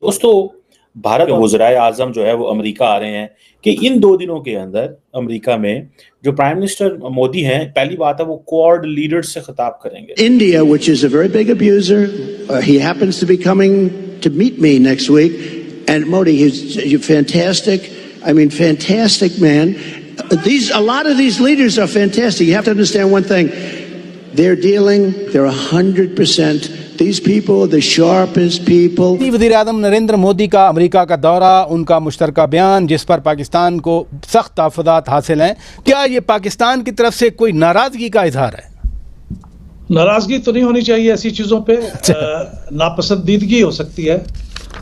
दोस्तों, भारत के वज़राए आज़म जो है वो अमेरिका आ रहे हैं कि इन 2 दिनों के अंदर अमेरिका में जो प्राइम मिनिस्टर मोदी हैं, पहली बात है वो क्वाड लीडर्स से खिताब करेंगे। India, which is a very big abuser, he happens to be coming to meet me next week. And Modi, he's fantastic. I mean, fantastic man. A lot of these leaders are fantastic. You have to understand one thing. They're 100%. These people are the sharpest people. वज़ीर-ए-आज़म नरेंद्र मोदी का America का दौरा, उनका मुश्तरका बयान जिस पर पाकिस्तान को सख्त तहफ़्फ़ुज़ात हासिल हैं, क्या ये पाकिस्तान की तरफ से कोई नाराज़गी का इजहार है? नाराज़गी तो नहीं होनी चाहिए ऐसी चीज़ों पे। नापसंदीदगी हो सकती है,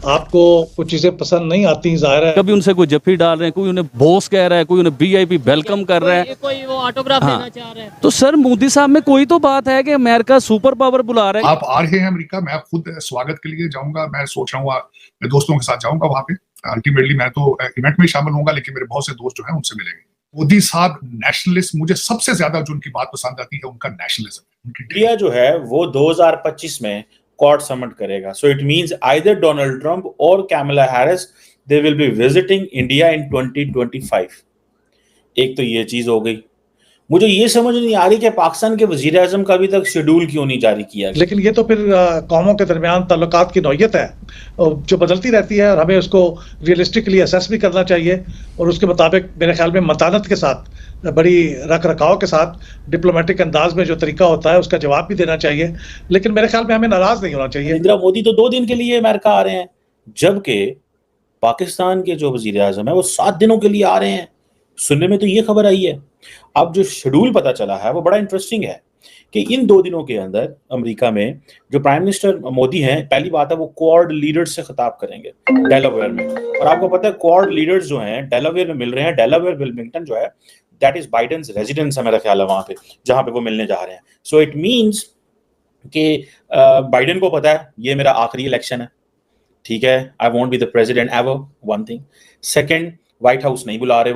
आपको कुछ चीजें पसंद नहीं आती, जाहिर है। कभी उनसे कोई जफ्फी डाल रहे हैं, कोई उन्हें बॉस कह रहा है, कोई उन्हें वीआईपी वेलकम कर रहा है, कोई वो ऑटोग्राफ देना चाह रहा है। तो सर मोदी साहब में कोई तो बात है कि अमेरिका सुपर पावर बुला रहा है। आप आ रहे हैं अमेरिका, मैं खुद स्वागत के लिए जाऊंगा। मैं सोच रहा हूँ मैं दोस्तों के साथ जाऊंगा वहां पे। अल्टीमेटली मैं तो इवेंट में शामिल होऊंगा, लेकिन मेरे बहुत से दोस्त जो हैं उनसे मिलेंगे। मोदी साहब नेशनलिस्ट, मुझे सबसे ज्यादा जो उनकी बात पसंद आती है उनका नेशनलिज्म। इंडिया जो है वो 2025 में क्वाड समिट करेगा। So it means either Donald Trump और Kamala Harris they will be visiting India in 2025। एक तो ये चीज हो गई। मुझे ये समझ नहीं आ रही कि पाकिस्तान के वजीर आजम का अभी तक शेड्यूल क्यों नहीं जारी किया गया। लेकिन ये तो फिर कौमों के दरमियान ताल्लुकात की नौयत है जो बदलती रहती है, और हमें उसको रियलिस्टिकली असेस भी करना चाहिए, और उसके मुताबिक मेरे ख्याल में मतानत के साथ, बड़ी रख रखाव के साथ, डिप्लोमेटिक अंदाज में जो तरीका होता है उसका जवाब भी देना चाहिए। लेकिन मेरे ख्याल में हमें नाराज नहीं होना चाहिए। नरेंद्र मोदी तो 2 दिन के लिए अमेरिका आ रहे हैं, जबकि पाकिस्तान के जो वजीर आजम है वो 7 दिनों के लिए आ रहे हैं। सुनने में तो ये खबर आई है। अब जो शेड्यूल पता चला है वो बड़ा इंटरेस्टिंग है कि इन 2 दिनों के अंदर अमेरिका में जो प्राइम मिनिस्टर मोदी हैं, पहली बात है वो क्वाड लीडर्स से खिताब करेंगे डेलावेयर में। और आपको पता है क्वाड लीडर्स जो हैं डेलावेयर में मिल रहे हैं। डेलावेयर विल्मिंगटन जो है दैट इज बाइडेन्स रेजिडेंस है, मेरा ख्याल है वहां पे जहां पे वो मिलने जा रहे हैं। सो इट मींस कि बाइडेन को पता है ये मेरा आखिरी इलेक्शन है, ठीक है, I won't be the president ever, one thing. Second, white house नहीं बुला रहे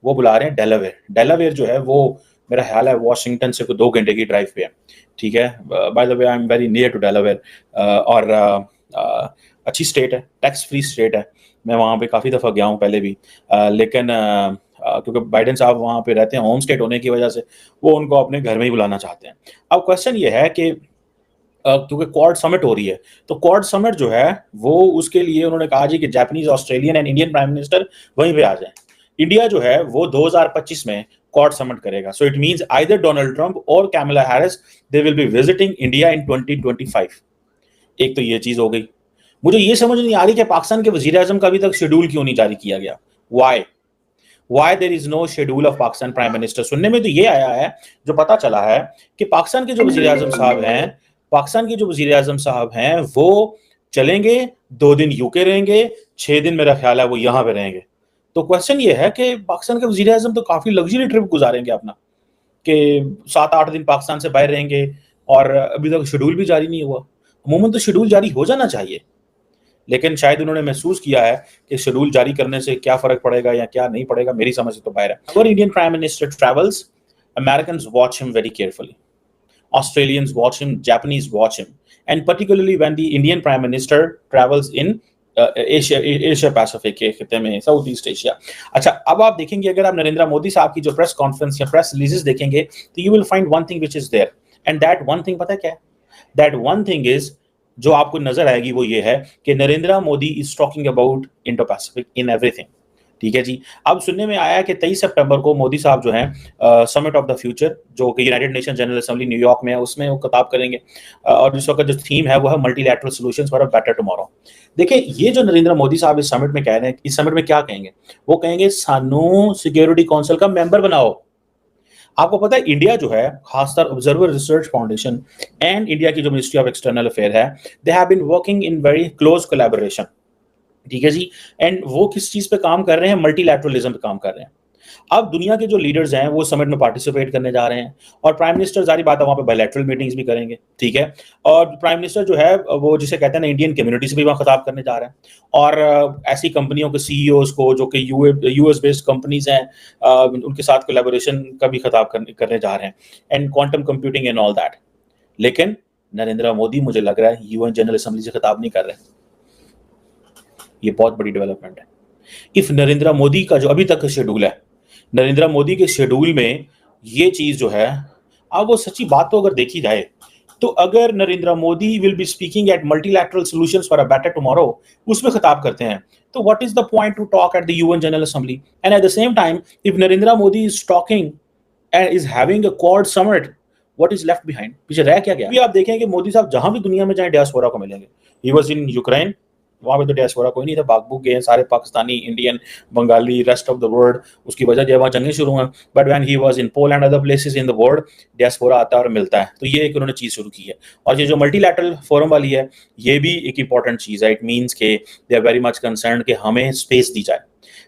वो बुला रहे हैं डेलावेयर। डेलावेयर जो है वो मेरा ख्याल है वॉशिंगटन से 2 घंटे की ड्राइव पे है, ठीक है। By the way I am very near to Delaware, और अच्छी स्टेट है, टैक्स फ्री स्टेट है। मैं वहाँ पे काफ़ी दफ़ा गया हूँ पहले भी, लेकिन क्योंकि बाइडेन साहब वहाँ पे रहते हैं, होम स्टेट होने की वजह से वो उनको अपने घर में ही बुलाना चाहते हैं। अब क्वेश्चन ये है कि क्योंकि क्वाड समिट हो रही है, तो क्वाड समिट जो है वो उसके लिए उन्होंने कहा जी कि Japanese, Australian and Indian prime minister वहीं पे आ जाएं। इंडिया जो है वो 2025 में क्वाड समिट करेगा। So it means either Donald Trump और Kamala Harris they will be visiting India in 2025। एक तो ये चीज हो गई। मुझे ये समझ नहीं आ रही कि पाकिस्तान के वजीर आजम का अभी तक शेड्यूल क्यों नहीं जारी किया गया। Why there is no schedule of Pakistan prime minister. सुनने में तो ये आया है, जो पता चला है कि पाकिस्तान के जो वजीर आजम साहब हैं वो चलेंगे, 2 दिन यूके रहेंगे, 6 दिन मेरा ख्याल है वो यहाँ पे रहेंगे। तो क्वेश्चन ये है कि पाकिस्तान के वजीर आजम तो काफी लग्जरी ट्रिप गुजारेंगे अपना, कि 7-8 दिन पाकिस्तान से बाहर रहेंगे, और अभी तक शेड्यूल भी जारी नहीं हुआ। अमूमन तो शेड्यूल जारी हो जाना चाहिए, लेकिन शायद उन्होंने महसूस किया है कि शेड्यूल जारी करने से क्या फर्क पड़ेगा या क्या नहीं पड़ेगा, मेरी समझ से तो बाहर है। अगर Indian prime minister travels, Americans watch him very carefully, Australians watch him, Japanese watch him, and particularly when the Indian Prime Minister travels in Asia Pacific के खिते में, साउथ ईस्ट एशिया। अच्छा, अब आप देखेंगे अगर आप नरेंद्र मोदी साहब की जो प्रेस कॉन्फ्रेंस या प्रेस रिलीजेस देखेंगे तो you will find one thing which is there, and that one thing पता है क्या है? दैट वन थिंग इज, जो आपको नजर आएगी वो ये है कि Narendra Modi is talking about Indo Pacific in everything, ठीक है जी। अब सुनने में आया है कि 23 सितंबर को मोदी साहब जो हैं समिट ऑफ द फ्यूचर, जो कि United nation general assembly New York में है, उसमें वो खिताब करेंगे, और इस वक्त जो थीम है वो है multilateral solutions for a better tomorrow. देखिए, ये जो नरेंद्र मोदी साहब इस समिट में कह रहे हैं, इस समिट में क्या कहेंगे? वो कहेंगे सानू सिक्योरिटी काउंसिल का मेंबर बनाओ। आपको पता है इंडिया जो है, खासकर observer research foundation and India की जो मिनिस्ट्री ऑफ एक्सटर्नल अफेयर है, they have been working in very close collaboration, ठीक है जी। एंड वो किस चीज पे काम कर रहे हैं? मल्टीलैटरलिज्म पे काम कर रहे हैं। अब दुनिया के जो लीडर्स हैं वो समिट में पार्टिसिपेट करने जा रहे हैं, और प्राइम मिनिस्टर जारी बात है वहां पे बायलैटरल मीटिंग्स भी करेंगे, ठीक है। और प्राइम मिनिस्टर जो है वो जिसे कहते हैं ना इंडियन कम्युनिटी से भी वहां खिताब करने जा रहे हैं, और ऐसी कंपनियों के सीईओज को जो कि यूएस बेस्ड कंपनीज हैं उनके साथ कोलैबोरेशन का भी खिताब करने जा रहे हैं, and quantum computing and all that. लेकिन नरेंद्र मोदी मुझे लग रहा है यूएन जनरल असेंबली से खिताब नहीं कर रहे। ये बहुत बड़ी डेवलपमेंट है। इफ नरेंद्र मोदी का जो अभी तक का शेड्यूल है, नरेंद्र मोदी के शेड्यूल में ये चीज जो है, अब वो सच्ची बात तो अगर देखी जाए तो अगर Narendra Modi will be speaking at multilateral solutions for a better tomorrow, उसमें खिताब करते हैं, तो what is the point two talk at the UN general assembly? And at the same time if Narendra Modi is talking and is having a quad summit, what is left behind? पीछे रह क्या गया? अभी आप देखें कि मोदी साहब जहां भी दुनिया में जाए डियास्पोरा को मिलेंगे। ही वाज इन यूक्रेन, वहां पे तो डियास्पोरा कोई नहीं था, बागबुक गए सारे Pakistani, Indian, Bengali, rest of the world. उसकी वजह जो है वहां जंगें शुरू हुई। But when he was in Poland other places in the world, diaspora आता है और मिलता है। तो ये एक उन्होंने चीज शुरू की है। और ये जो मल्टीलैटरल फोरम वाली है, ये भी एक इंपॉर्टेंट चीज है। इट मींस के they are very much concerned कि हमें स्पेस दी जाए।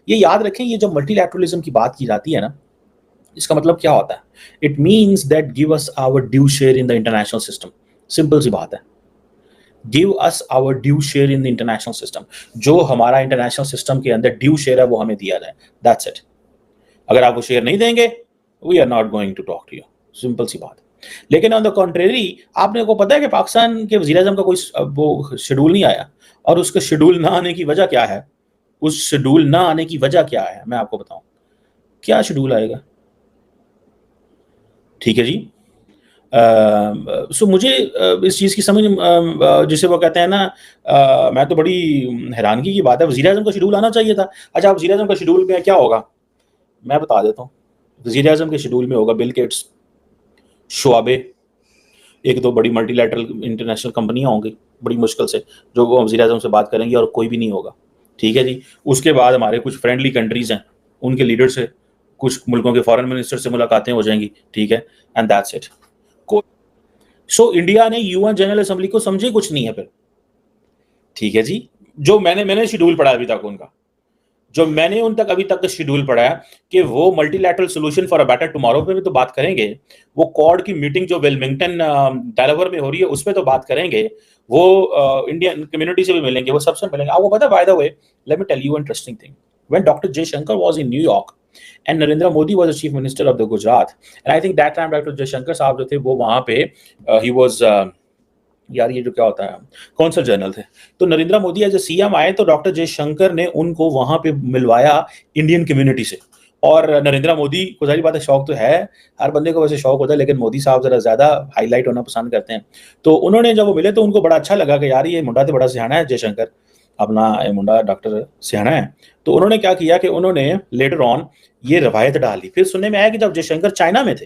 ये याद रखें, ये जब मल्टीलैटरलिज्म की बात की जाती है ना, इसका मतलब क्या होता है? It means that give us our due share in the international system. Simple सी बात है, give us our due share in the international system. जो हमारा इंटरनेशनल सिस्टम के अंदर ड्यू शेयर है वो हमें दिया जाए, दैट्स इट। अगर आप वो शेयर नहीं देंगे, we are not going to talk to you, simple सी बात। लेकिन ऑन द कॉन्ट्रेरी, आपने को पता है कि पाकिस्तान के वज़ीर आज़म का कोई वो शेड्यूल नहीं आया, और उसका शेड्यूल ना आने की वजह क्या है? उस शेड्यूल ना आने की वजह क्या है, मैं आपको बताऊं। क्या शेड्यूल आएगा? ठीक है जी। सो मुझे इस चीज़ की समझ, जिसे वो कहते हैं ना, मैं तो बड़ी हैरानगी की बात है, वज़ीर आज़म का शेड्यूल आना चाहिए था। अच्छा, वज़ीर आज़म का शेड्यूल में क्या होगा मैं बता देता हूँ। वज़ीर आज़म के शेड्यूल में होगा बिल गेट्स, शुआबे, एक दो बड़ी मल्टीलैटरल इंटरनेशनल कंपनियाँ होंगी बड़ी मुश्किल से, जो वो वज़ीर आज़म से बात करेंगी, और कोई भी नहीं होगा। ठीक है जी। उसके बाद हमारे कुछ फ्रेंडली कंट्रीज़ हैं, उनके लीडर से, कुछ मुल्कों के फॉरेन मिनिस्टर से मुलाकातें हो जाएंगी। ठीक है, and that's it. So India ने यूएन जनरल असेंबली को समझे कुछ नहीं है फिर। ठीक है जी। जो मैंने शेड्यूल पढ़ा अभी तक उनका, जो मैंने उन तक अभी तक शेड्यूल पढ़ा है कि वो multilateral solution for a better tomorrow पे भी तो बात करेंगे, वो क्वाड की मीटिंग जो वेलमिंगटन डेलावेयर में हो रही है उस पर तो बात करेंगे, वो इंडियन कम्युनिटी से भी मिलेंगे, वो सबसे मिलेंगे। आपको पता है, by the way, let me tell you interesting thing. When doctor Jaishankar was in New York and Narendra Modi was the chief minister of the Gujarat, and I think that time Dr. Jaishankar साहब जो थे वो वहाँ पे he was यार ये जो क्या होता है, कौंसल जनरल थे। तो Narendra Modi as a CM आए तो डॉक्टर जयशंकर ने उनको वहाँ पे मिलवाया इंडियन कम्युनिटी से। और नरेंद्र मोदी को जाहिर बात है शौक तो है, हर बंदे को वैसे शौक होता है, लेकिन मोदी साहब जरा ज्यादा हाईलाइट होना पसंद करते हैं। तो उन्होंने जब वो मिले तो उनको बड़ा अच्छा लगा कि यार ये मुंडा तो बड़ा सियाना है, जयशंकर अपना मुंडा डॉक्टर सियाना है। तो उन्होंने क्या किया कि उन्होंने लेटर ऑन ये रवायत डाली। फिर सुनने में आया कि जब जयशंकर चाइना में थे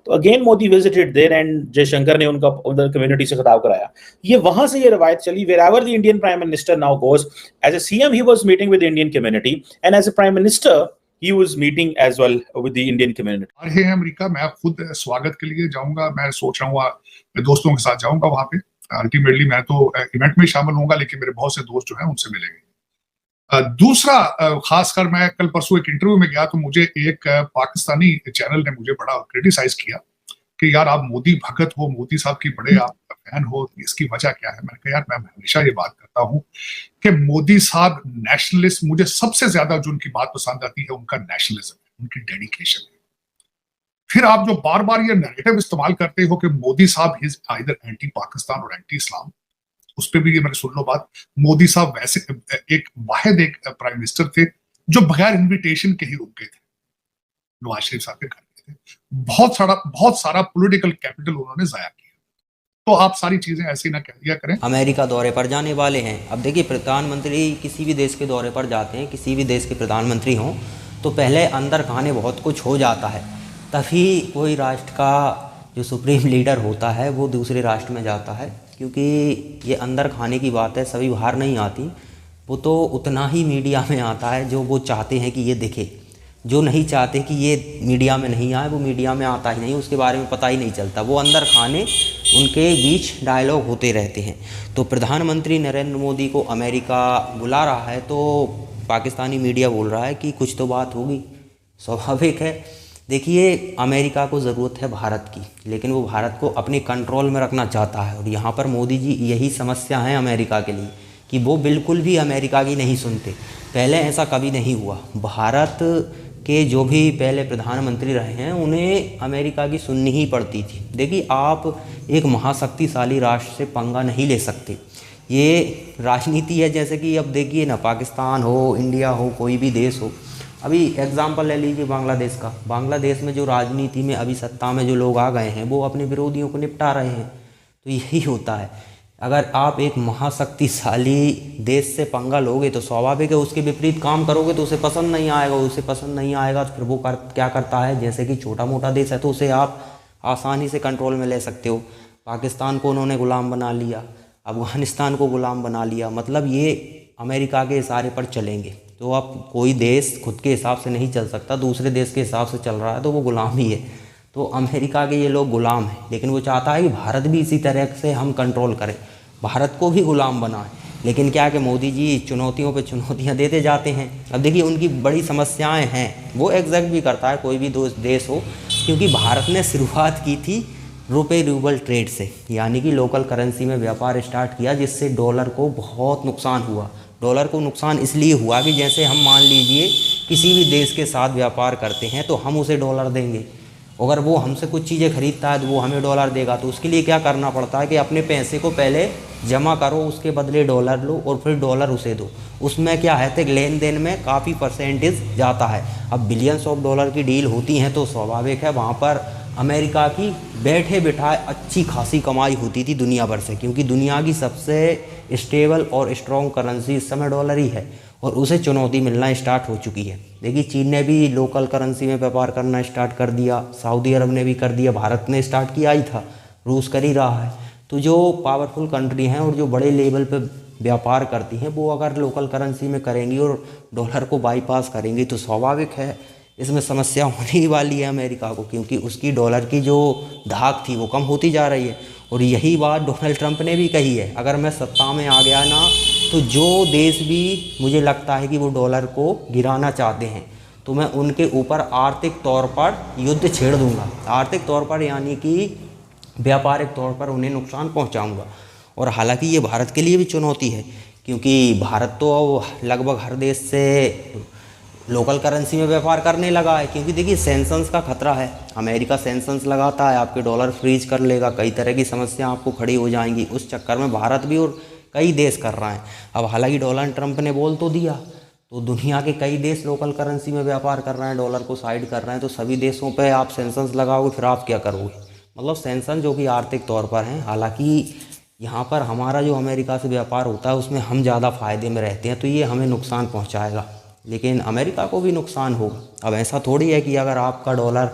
तो again Modi visited there and Jaishankar ने उनका उधर कम्युनिटी से खिताब कराया। ये वहां से ये रवायत चली, wherever the Indian Prime Minister now goes, as a CM he was meeting with the Indian community, and as a Prime Minister he was meeting as well with the Indian community. है America, मैं खुद स्वागत के लिए जाऊंगा। मैं सोच रहा हूँ मैं दोस्तों के साथ जाऊंगा वहां पे। अल्टीमेटली मैं तो इवेंट में शामिल होऊंगा, लेकिन मेरे बहुत से दोस्त जो हैं उनसे मिलेंगे। दूसरा, खासकर मैं कल परसों एक इंटरव्यू में गया तो मुझे एक पाकिस्तानी चैनल ने मुझे बड़ा क्रिटिसाइज किया कि यार आप मोदी भगत हो, मोदी साहब की बड़े आप फैन हो, इसकी वजह क्या है? मैंने कहा यार मैं हमेशा ये बात करता हूँ कि मोदी साहब नेशनलिस्ट, मुझे सबसे ज्यादा जो उनकी बात पसंद आती है उनका नेशनलिज्म है, उनकी डेडिकेशन है। फिर आप जो बार बार ये नैरेटिव इस्तेमाल करते हो कि मोदी साहब इज आइदर एंटी पाकिस्तान और एंटी इस्लाम, उस पर भी ये मैंने सुन लो बात। मोदी साहब वैसे एक वाहिद एक प्राइम मिनिस्टर थे जो बगैर इन्विटेशन के ही रुक गए थे, नवाज शरीफ साहब के घर में थे। बहुत सारा पॉलिटिकल कैपिटल उन्होंने जाया किया। तो आप सारी चीजें ऐसे ना कह दिया करें। अमेरिका दौरे पर जाने वाले हैं। अब देखिए, प्रधानमंत्री किसी भी देश के दौरे पर जाते हैं, किसी भी देश के प्रधानमंत्री हों, तो पहले अंदर खाने बहुत कुछ हो जाता है, तभी कोई राष्ट्र का जो सुप्रीम लीडर होता है वो दूसरे राष्ट्र में जाता है। क्योंकि ये अंदर खाने की बात है, सभी बाहर नहीं आती। वो तो उतना ही मीडिया में आता है जो वो चाहते हैं कि ये दिखे। जो नहीं चाहते कि ये मीडिया में नहीं आए, वो मीडिया में आता ही नहीं, उसके बारे में पता ही नहीं चलता। वो अंदर खाने उनके बीच डायलॉग होते रहते हैं। तो प्रधानमंत्री नरेंद्र मोदी को अमेरिका बुला रहा है तो पाकिस्तानी मीडिया बोल रहा है कि कुछ तो बात होगी, स्वाभाविक है। देखिए, अमेरिका को ज़रूरत है भारत की, लेकिन वो भारत को अपने कंट्रोल में रखना चाहता है। और यहाँ पर मोदी जी यही समस्या है अमेरिका के लिए कि वो बिल्कुल भी अमेरिका की नहीं सुनते। पहले ऐसा कभी नहीं हुआ। भारत के जो भी पहले प्रधानमंत्री रहे हैं उन्हें अमेरिका की सुननी ही पड़ती थी। देखिए, आप एक महाशक्तिशाली राष्ट्र से पंगा नहीं ले सकते, ये राजनीति है। जैसे कि अब देखिए ना, पाकिस्तान हो, इंडिया हो, कोई भी देश हो, अभी एग्जाम्पल ले लीजिए बांग्लादेश का। बांग्लादेश में जो राजनीति में अभी सत्ता में जो लोग आ गए हैं वो अपने विरोधियों को निपटा रहे हैं। तो यही होता है, अगर आप एक महाशक्तिशाली देश से पंगा लोगे तो स्वाभाविक है उसके विपरीत काम करोगे तो उसे पसंद नहीं आएगा। उसे पसंद नहीं आएगा तो फिर वो क्या करता है, जैसे कि छोटा मोटा देश है तो उसे आप आसानी से कंट्रोल में ले सकते हो। पाकिस्तान को उन्होंने गुलाम बना लिया, अफ़गानिस्तान को गुलाम बना लिया, मतलब ये अमेरिका के इशारे पर चलेंगे। तो अब कोई देश खुद के हिसाब से नहीं चल सकता, दूसरे देश के हिसाब से चल रहा है तो वो गुलाम ही है। तो अमेरिका के ये लोग गुलाम हैं, लेकिन वो चाहता है कि भारत भी इसी तरह से हम कंट्रोल करें, भारत को भी गुलाम बनाएं। लेकिन क्या कि मोदी जी चुनौतियों पे चुनौतियां देते जाते हैं। अब देखिए उनकी बड़ी समस्याएं हैं, वो एग्जैक्ट भी करता है कोई भी देश हो, क्योंकि भारत ने शुरुआत की थी रुपए रूबल ट्रेड से, यानी कि लोकल करेंसी में व्यापार स्टार्ट किया, जिससे डॉलर को बहुत नुकसान हुआ। डॉलर को नुकसान इसलिए हुआ कि जैसे हम मान लीजिए किसी भी देश के साथ व्यापार करते हैं तो हम उसे डॉलर देंगे, अगर वो हमसे कुछ चीज़ें खरीदता है तो वो हमें डॉलर देगा। तो उसके लिए क्या करना पड़ता है कि अपने पैसे को पहले जमा करो, उसके बदले डॉलर लो और फिर डॉलर उसे दो। उसमें क्या है कि लेन देन में काफ़ी परसेंटेज जाता है। अब बिलियंस ऑफ डॉलर की डील होती हैं तो स्वाभाविक है वहाँ पर अमेरिका की बैठे बिठाए अच्छी खासी कमाई होती थी दुनिया भर से, क्योंकि दुनिया की सबसे स्टेबल और स्ट्रॉन्ग करेंसी इस समय डॉलर ही है और उसे चुनौती मिलना स्टार्ट हो चुकी है। देखिए चीन ने भी लोकल करेंसी में व्यापार करना स्टार्ट कर दिया, सऊदी अरब ने भी कर दिया, भारत ने स्टार्ट किया ही था, रूस कर ही रहा है। तो जो पावरफुल कंट्री हैं और जो बड़े लेवल पे व्यापार करती हैं वो अगर लोकल करेंसी में करेंगी और डॉलर को बाईपास करेंगी तो स्वाभाविक है इसमें समस्या होने ही वाली है अमेरिका को, क्योंकि उसकी डॉलर की जो धाक थी वो कम होती जा रही है। और यही बात डोनाल्ड ट्रंप ने भी कही है, अगर मैं सत्ता में आ गया ना तो जो देश भी मुझे लगता है कि वो डॉलर को गिराना चाहते हैं तो मैं उनके ऊपर आर्थिक तौर पर युद्ध छेड़ दूंगा। आर्थिक तौर पर यानी कि व्यापारिक तौर पर उन्हें नुकसान पहुंचाऊंगा। और हालांकि ये भारत के लिए भी चुनौती है, क्योंकि भारत तो लगभग हर देश से लोकल करेंसी में व्यापार करने लगा है, क्योंकि देखिए सैंक्शंस का खतरा है। अमेरिका सैंक्शंस लगाता है, आपके डॉलर फ्रीज कर लेगा, कई तरह की समस्या आपको खड़ी हो जाएंगी। उस चक्कर में भारत भी और कई देश कर रहे हैं। अब हालांकि डोनाल्ड ट्रंप ने बोल तो दिया, तो दुनिया के कई देश लोकल करेंसी में व्यापार कर रहे हैं, डॉलर को साइड कर रहे हैं, तो सभी देशों पे आप सैंक्शंस लगाओगे फिर आप क्या करोगे। मतलब सैंक्शन जो कि आर्थिक तौर पर हैं, हालांकि यहाँ पर हमारा जो अमेरिका से व्यापार होता है उसमें हम ज़्यादा फ़ायदे में रहते हैं, तो ये हमें नुकसान पहुँचाएगा, लेकिन अमेरिका को भी नुकसान होगा। अब ऐसा थोड़ी है कि अगर आपका डॉलर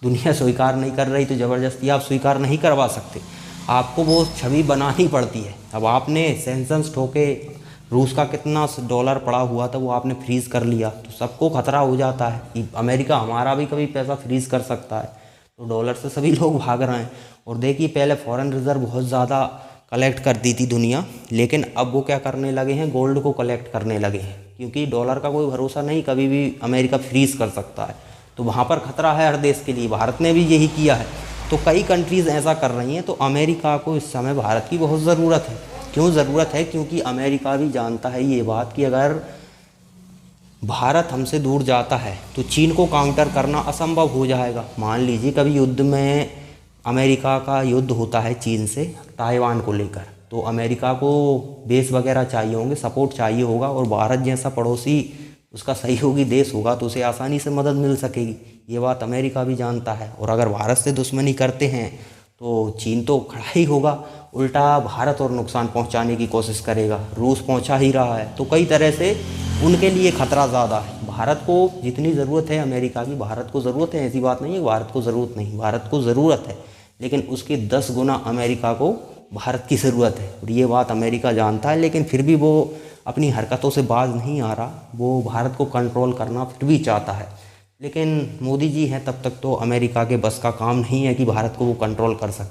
दुनिया स्वीकार नहीं कर रही तो ज़बरदस्ती आप स्वीकार नहीं करवा सकते, आपको वो छवि बनानी पड़ती है। अब आपने सैंक्शंस ठोके, रूस का कितना डॉलर पड़ा हुआ था वो आपने फ्रीज़ कर लिया, तो सबको खतरा हो जाता है कि अमेरिका हमारा भी कभी पैसा फ्रीज़ कर सकता है। तो डॉलर से सभी लोग भाग रहे हैं। और देखिए पहले फॉरेन रिजर्व बहुत ज़्यादा कलेक्ट करती थी दुनिया, लेकिन अब वो क्या करने लगे हैं, गोल्ड को कलेक्ट करने लगे हैं, क्योंकि डॉलर का कोई भरोसा नहीं, कभी भी अमेरिका फ्रीज कर सकता है। तो वहाँ पर खतरा है हर देश के लिए। भारत ने भी यही किया है, तो कई कंट्रीज़ ऐसा कर रही हैं। तो अमेरिका को इस समय भारत की बहुत ज़रूरत है। क्यों ज़रूरत है? क्योंकि अमेरिका भी जानता है ये बात कि अगर भारत हमसे दूर जाता है तो चीन को काउंटर करना असंभव हो जाएगा। मान लीजिए कभी युद्ध में अमेरिका का युद्ध होता है चीन से ताइवान को लेकर, तो अमेरिका को बेस वगैरह चाहिए होंगे, सपोर्ट चाहिए होगा, और भारत जैसा पड़ोसी उसका सहयोगी देश होगा तो उसे आसानी से मदद मिल सकेगी। ये बात अमेरिका भी जानता है। और अगर भारत से दुश्मनी करते हैं तो चीन तो खड़ा ही होगा, उल्टा भारत और नुकसान पहुंचाने की कोशिश करेगा। रूस पहुंचा ही रहा है, तो कई तरह से उनके लिए खतरा ज़्यादा है। भारत को जितनी ज़रूरत है अमेरिका की, भारत को ज़रूरत है, ऐसी बात नहीं है भारत को ज़रूरत नहीं, भारत को ज़रूरत है, लेकिन उसके 10 गुना अमेरिका को भारत की ज़रूरत है। और ये बात अमेरिका जानता है, लेकिन फिर भी वो अपनी हरकतों से बाज नहीं आ रहा। वो भारत को कंट्रोल करना फिर भी चाहता है, लेकिन मोदी जी हैं तब तक तो अमेरिका के बस का काम नहीं है कि भारत को वो कंट्रोल कर सके।